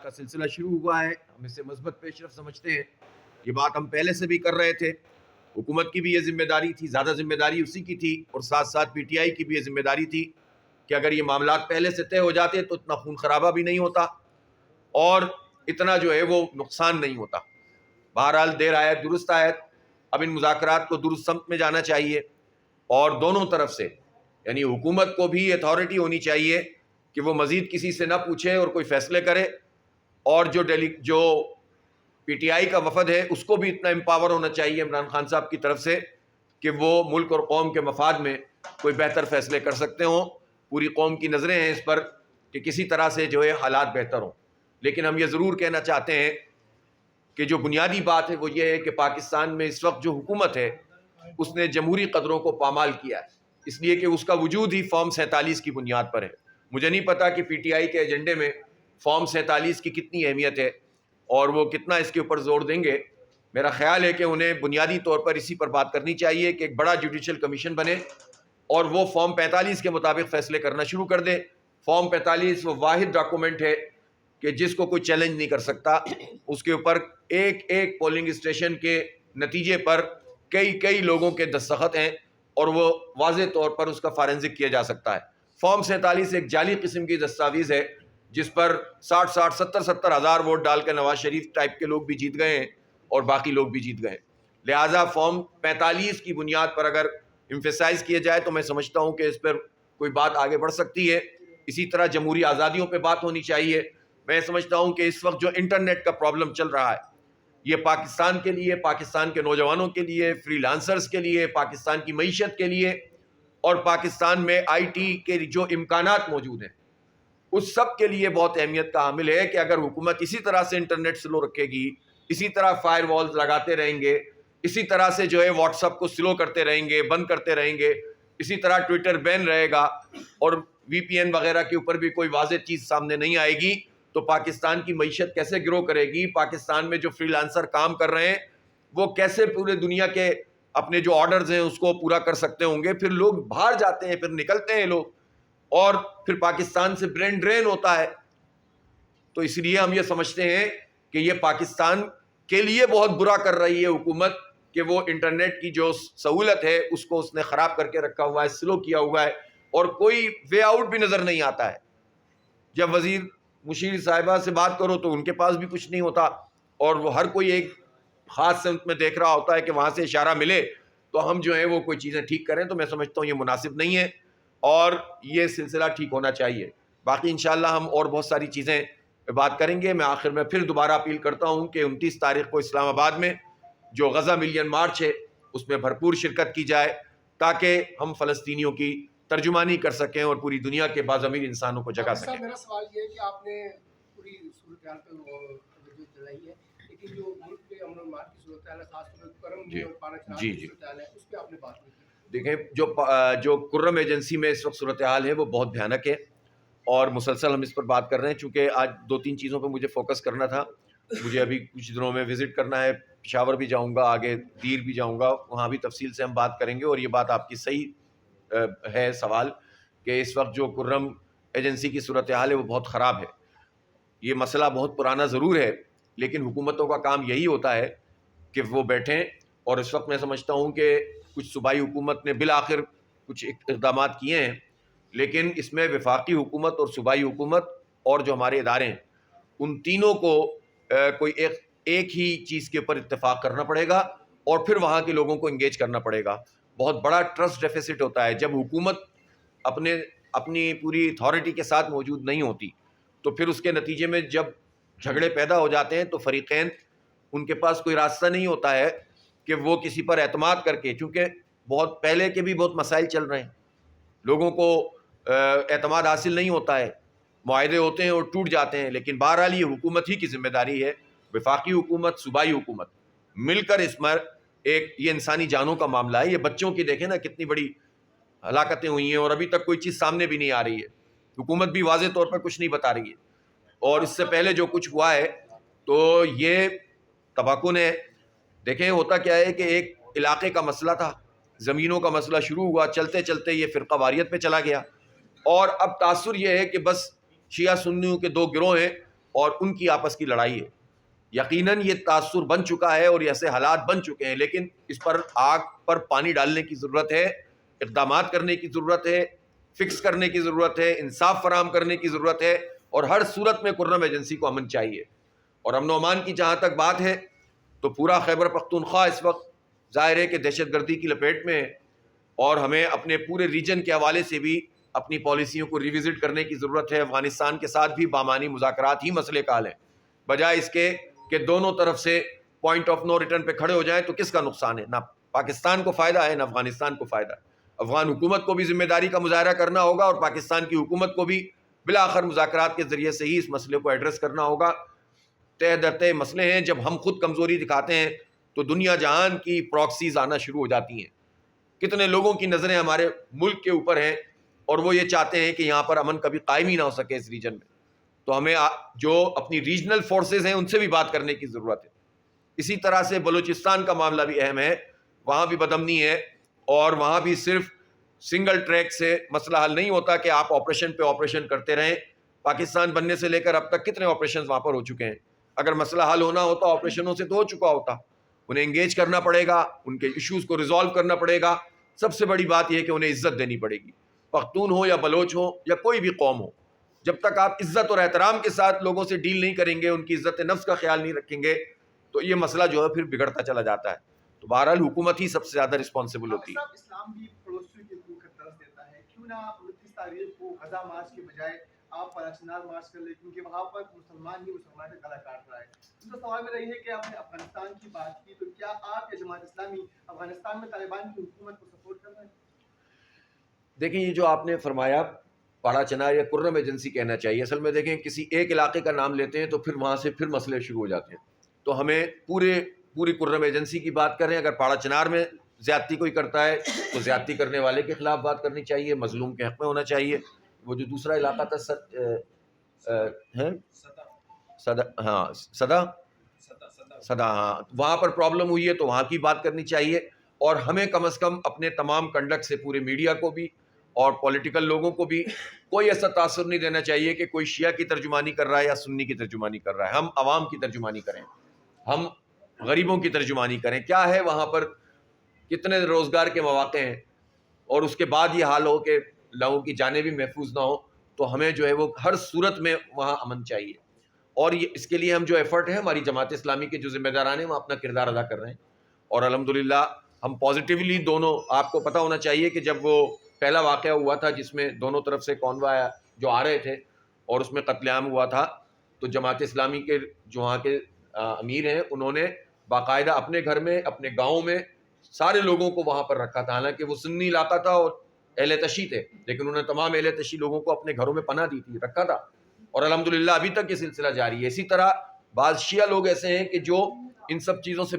معاملات کا سلسلہ شروع ہوا ہے، ہم اسے مثبت پیش رفت سمجھتے ہیں۔ یہ بات ہم پہلے سے بھی کر رہے تھے، حکومت کی بھی یہ ذمہ داری تھی، زیادہ ذمہ داری اسی کی تھی، اور ساتھ ساتھ پی ٹی آئی کی بھی یہ ذمہ داری تھی کہ اگر یہ معاملات پہلے سے طے ہو جاتے تو اتنا خون خرابہ بھی نہیں ہوتا اور اتنا جو ہے وہ نقصان نہیں ہوتا۔ بہرحال دیر آیت درست آیت، اب ان مذاکرات کو درست سمت میں جانا چاہیے، اور دونوں طرف سے یعنی حکومت کو بھی اتھارٹی ہونی چاہیے کہ وہ مزید کسی سے نہ پوچھے اور کوئی فیصلے کرے، اور جو پی ٹی آئی کا وفد ہے اس کو بھی اتنا امپاور ہونا چاہیے عمران خان صاحب کی طرف سے کہ وہ ملک اور قوم کے مفاد میں کوئی بہتر فیصلے کر سکتے ہوں۔ پوری قوم کی نظریں ہیں اس پر کہ کسی طرح سے جو ہے حالات بہتر ہوں، لیکن ہم یہ ضرور کہنا چاہتے ہیں کہ جو بنیادی بات ہے وہ یہ ہے کہ پاکستان میں اس وقت جو حکومت ہے اس نے جمہوری قدروں کو پامال کیا ہے، اس لیے کہ اس کا وجود ہی فارم 47 کی بنیاد پر ہے۔ مجھے نہیں پتا کہ پی ٹی آئی کے ایجنڈے میں فارم 47 کی کتنی اہمیت ہے اور وہ کتنا اس کے اوپر زور دیں گے۔ میرا خیال ہے کہ انہیں بنیادی طور پر اسی پر بات کرنی چاہیے کہ ایک بڑا جوڈیشل کمیشن بنے اور وہ فارم 45 کے مطابق فیصلے کرنا شروع کر دے۔ فارم 45 وہ واحد ڈاکومنٹ ہے کہ جس کو کوئی چیلنج نہیں کر سکتا، اس کے اوپر ایک ایک پولنگ اسٹیشن کے نتیجے پر کئی لوگوں کے دستخط ہیں اور وہ واضح طور پر اس کا فارنزک کیا جا سکتا ہے۔ فارم 47 ایک جعلی قسم کی دستاویز ہے جس پر 60 ہزار ووٹ ڈال کے نواز شریف ٹائپ کے لوگ بھی جیت گئے ہیں اور باقی لوگ بھی جیت گئے ہیں۔ لہٰذا فارم 45 کی بنیاد پر اگر ایمفیسائز کیا جائے تو میں سمجھتا ہوں کہ اس پر کوئی بات آگے بڑھ سکتی ہے۔ اسی طرح جمہوری آزادیوں پہ بات ہونی چاہیے۔ میں سمجھتا ہوں کہ اس وقت جو انٹرنیٹ کا پرابلم چل رہا ہے یہ پاکستان کے لیے، پاکستان کے نوجوانوں کے لیے، فری لانسرز کے لیے، پاکستان کی معیشت کے لیے اور پاکستان میں آئی ٹی کے جو امکانات موجود ہیں اس سب کے لیے بہت اہمیت کا حامل ہے کہ اگر حکومت اسی طرح سے انٹرنیٹ سلو رکھے گی، اسی طرح فائر والز لگاتے رہیں گے، اسی طرح سے جو ہے واٹس ایپ کو سلو کرتے رہیں گے، بند کرتے رہیں گے، اسی طرح ٹویٹر بین رہے گا اور وی پی این وغیرہ کے اوپر بھی کوئی واضح چیز سامنے نہیں آئے گی تو پاکستان کی معیشت کیسے گرو کرے گی؟ پاکستان میں جو فری لانسر کام کر رہے ہیں وہ کیسے پورے دنیا کے اپنے جو آرڈرز ہیں اس کو پورا کر سکتے ہوں گے؟ پھر لوگ باہر جاتے ہیں، پھر نکلتے ہیں لوگ، اور پھر پاکستان سے برین ڈرین ہوتا ہے۔ تو اس لیے ہم یہ سمجھتے ہیں کہ یہ پاکستان کے لیے بہت برا کر رہی ہے حکومت کہ وہ انٹرنیٹ کی جو سہولت ہے اس کو اس نے خراب کر کے رکھا ہوا ہے، سلو کیا ہوا ہے، اور کوئی وے آؤٹ بھی نظر نہیں آتا ہے۔ جب وزیر مشیر صاحبہ سے بات کرو تو ان کے پاس بھی کچھ نہیں ہوتا، اور وہ ہر کوئی ایک خاص سمت میں دیکھ رہا ہوتا ہے کہ وہاں سے اشارہ ملے تو ہم جو ہے وہ کوئی چیزیں ٹھیک کریں۔ تو میں سمجھتا ہوں یہ مناسب نہیں ہے اور یہ سلسلہ ٹھیک ہونا چاہیے۔ باقی انشاءاللہ ہم اور بہت ساری چیزیں بات کریں گے۔ میں آخر میں پھر دوبارہ اپیل کرتا ہوں کہ 29 تاریخ کو اسلام آباد میں جو غزہ ملین مارچ ہے اس میں بھرپور شرکت کی جائے تاکہ ہم فلسطینیوں کی ترجمانی کر سکیں اور پوری دنیا کے باضمیر انسانوں کو جگا سکیں۔ میرا سوال یہ ہے کہ آپ نے پوری صورتحال پہ توجہ دلائی ہے، لیکن جو ملک کے امن و امان کی صورتحال ہے، خاص طور پر کرم میں اور پانا چڑھانے کی صورتحال ہے، اس پہ آپ نے بات نہیں کی۔ دیکھیں جو کرم ایجنسی میں اس وقت صورتحال ہے وہ بہت بھیانک ہے اور مسلسل ہم اس پر بات کر رہے ہیں۔ چونکہ آج 2-3 چیزوں پہ مجھے فوکس کرنا تھا، مجھے ابھی کچھ دنوں میں وزٹ کرنا ہے، پشاور بھی جاؤں گا، آگے دیر بھی جاؤں گا، وہاں بھی تفصیل سے ہم بات کریں گے۔ اور یہ بات آپ کی صحیح ہے سوال کہ اس وقت جو کرم ایجنسی کی صورتحال ہے وہ بہت خراب ہے۔ یہ مسئلہ بہت پرانا ضرور ہے لیکن حکومتوں کا کام یہی ہوتا ہے کہ وہ بیٹھیں، اور اس وقت میں سمجھتا ہوں کہ کچھ صوبائی حکومت نے بالآخر کچھ اقدامات کیے ہیں، لیکن اس میں وفاقی حکومت اور صوبائی حکومت اور جو ہمارے ادارے ہیں ان تینوں کو کوئی ایک ہی چیز کے اوپر اتفاق کرنا پڑے گا اور پھر وہاں کے لوگوں کو انگیج کرنا پڑے گا۔ بہت بڑا ٹرسٹ ڈیفیسٹ ہوتا ہے جب حکومت اپنی پوری اتھارٹی کے ساتھ موجود نہیں ہوتی، تو پھر اس کے نتیجے میں جب جھگڑے پیدا ہو جاتے ہیں تو فریقین ان کے پاس کوئی راستہ نہیں ہوتا ہے کہ وہ کسی پر اعتماد کر کے، چونکہ بہت پہلے کے بھی بہت مسائل چل رہے ہیں، لوگوں کو اعتماد حاصل نہیں ہوتا ہے، معاہدے ہوتے ہیں اور ٹوٹ جاتے ہیں۔ لیکن بہرحال یہ حکومت ہی کی ذمہ داری ہے، وفاقی حکومت، صوبائی حکومت مل کر اس میں یہ انسانی جانوں کا معاملہ ہے۔ یہ بچوں کی دیکھیں نا کتنی بڑی ہلاکتیں ہوئی ہیں اور ابھی تک کوئی چیز سامنے بھی نہیں آ رہی ہے، حکومت بھی واضح طور پر کچھ نہیں بتا رہی ہے، اور اس سے پہلے جو کچھ ہوا ہے تو یہ تباکن ہے۔ دیکھیں ہوتا کیا ہے کہ ایک علاقے کا مسئلہ تھا، زمینوں کا مسئلہ شروع ہوا، چلتے چلتے یہ فرقہ واریت پہ چلا گیا، اور اب تاثر یہ ہے کہ بس شیعہ سنیوں کے 2 گروہ ہیں اور ان کی آپس کی لڑائی ہے. یقیناً یہ تاثر بن چکا ہے اور ایسے حالات بن چکے ہیں، لیکن اس پر آگ پر پانی ڈالنے کی ضرورت ہے، اقدامات کرنے کی ضرورت ہے، فکس کرنے کی ضرورت ہے، انصاف فراہم کرنے کی ضرورت ہے، اور ہر صورت میں خرم ایجنسی کو امن چاہیے. اور امن و امان کی جہاں تک بات ہے تو پورا خیبر پختونخوا اس وقت ظاہر ہے کہ دہشت گردی کی لپیٹ میں ہے، اور ہمیں اپنے پورے ریجن کے حوالے سے بھی اپنی پالیسیوں کو ریوزٹ کرنے کی ضرورت ہے. افغانستان کے ساتھ بھی بامانی مذاکرات ہی مسئلے کا حل ہیں، بجائے اس کے کہ دونوں طرف سے پوائنٹ آف نو ریٹرن پہ کھڑے ہو جائیں. تو کس کا نقصان ہے؟ نہ پاکستان کو فائدہ ہے نہ افغانستان کو فائدہ ہے. افغان حکومت کو بھی ذمہ داری کا مظاہرہ کرنا ہوگا، اور پاکستان کی حکومت کو بھی بالآخر مذاکرات کے ذریعے سے ہی اس مسئلے کو ایڈریس کرنا ہوگا. طے در طے مسئلے ہیں، جب ہم خود کمزوری دکھاتے ہیں تو دنیا جہان کی پراکسیز آنا شروع ہو جاتی ہیں. کتنے لوگوں کی نظریں ہمارے ملک کے اوپر ہیں اور وہ یہ چاہتے ہیں کہ یہاں پر امن کبھی قائم ہی نہ ہو سکے اس ریجن میں. تو ہمیں جو اپنی ریجنل فورسز ہیں ان سے بھی بات کرنے کی ضرورت ہے. اسی طرح سے بلوچستان کا معاملہ بھی اہم ہے، وہاں بھی بدامنی ہے، اور وہاں بھی صرف سنگل ٹریک سے مسئلہ حل نہیں ہوتا کہ آپ آپریشن پہ آپریشن کرتے رہیں. پاکستان بننے سے لے کر اب تک کتنے آپریشن وہاں پر ہو چکے ہیں. اگر مسئلہ حل ہونا ہوتا آپریشنوں سے تو ہو چکا ہوتا. انہیں انگیج کرنا پڑے گا، ان کے ایشوز کو ریزالو کرنا پڑے گا. سب سے بڑی بات یہ ہے کہ انہیں عزت دینی پڑے گی. پختون ہو یا بلوچ ہو یا کوئی بھی قوم ہو، جب تک آپ عزت اور احترام کے ساتھ لوگوں سے ڈیل نہیں کریں گے، ان کی عزت نفس کا خیال نہیں رکھیں گے، تو یہ مسئلہ جو ہے پھر بگڑتا چلا جاتا ہے. تو بہرحال حکومت ہی سب سے زیادہ رسپانسبل ہوتی ہے. اسلام بھی پڑوسیوں کے حقوق کا درس دیتا ہے، کیوں نہ 29 تاریخ کو غزہ مارچ کے بجائے آپ پالاچنار مارچ کر لیں، کیونکہ وہاں پر مسلمان ہی مسلمان کا گلا کاٹ رہا ہے. دوسرا سوال میرا یہ ہے کہ آپ نے افغانستان کی بات کی، تو کیا آپ یا جماعت اسلامی افغانستان میں طالبان کی حکومت کو سپورٹ کر رہے ہیں؟ دیکھیں، یہ جو آپ نے فرمایا پاڑا چنار یا کرم ایجنسی کہنا چاہیے. اصل میں دیکھیں کسی ایک علاقے کا نام لیتے ہیں تو پھر وہاں سے پھر مسئلے شروع ہو جاتے ہیں. تو ہمیں پوری کرم ایجنسی کی بات کریں. اگر پاڑا چنار میں زیادتی کوئی کرتا ہے تو زیادتی کرنے والے کے خلاف بات کرنی چاہیے، مظلوم کے حق میں ہونا چاہیے. وہ جو دوسرا علاقہ تھا صدا، ہاں، وہاں پر پرابلم ہوئی ہے تو وہاں کی بات کرنی چاہیے. اور ہمیں کم از کم اپنے تمام کنڈکٹ سے پورے میڈیا کو بھی اور پولیٹیکل لوگوں کو بھی کوئی ایسا تاثر نہیں دینا چاہیے کہ کوئی شیعہ کی ترجمانی کر رہا ہے یا سنی کی ترجمانی کر رہا ہے. ہم عوام کی ترجمانی کریں، ہم غریبوں کی ترجمانی کریں. کیا ہے وہاں پر، کتنے روزگار کے مواقع ہیں، اور اس کے بعد یہ حال ہو کہ لوگوں کی جانیں بھی محفوظ نہ ہو. تو ہمیں جو ہے وہ ہر صورت میں وہاں امن چاہیے. اور یہ اس کے لیے ہم جو ایفرٹ ہے، ہماری جماعت اسلامی کے جو ذمہ داران ہیں وہ اپنا کردار ادا کر رہے ہیں. اور الحمدللہ ہم پازیٹیولی دونوں، آپ کو پتہ ہونا چاہیے کہ جب وہ پہلا واقعہ ہوا تھا جس میں دونوں طرف سے کانوائے جو آ رہے تھے اور اس میں قتل عام ہوا تھا، تو جماعت اسلامی کے جو وہاں کے امیر ہیں انہوں نے باقاعدہ اپنے گھر میں، اپنے گاؤں میں سارے لوگوں کو وہاں پر رکھا تھا. حالانکہ وہ سنی علاقہ تھا اور اہل تشیع تھے، لیکن انہوں نے تمام اہل تشیع لوگوں کو اپنے گھروں میں پناہ دی تھی، رکھا تھا. اور الحمدللہ ابھی تک یہ سلسلہ جاری ہے. اسی طرح بعض شیعہ لوگ ایسے ہیں کہ جو ان سب چیزوں سے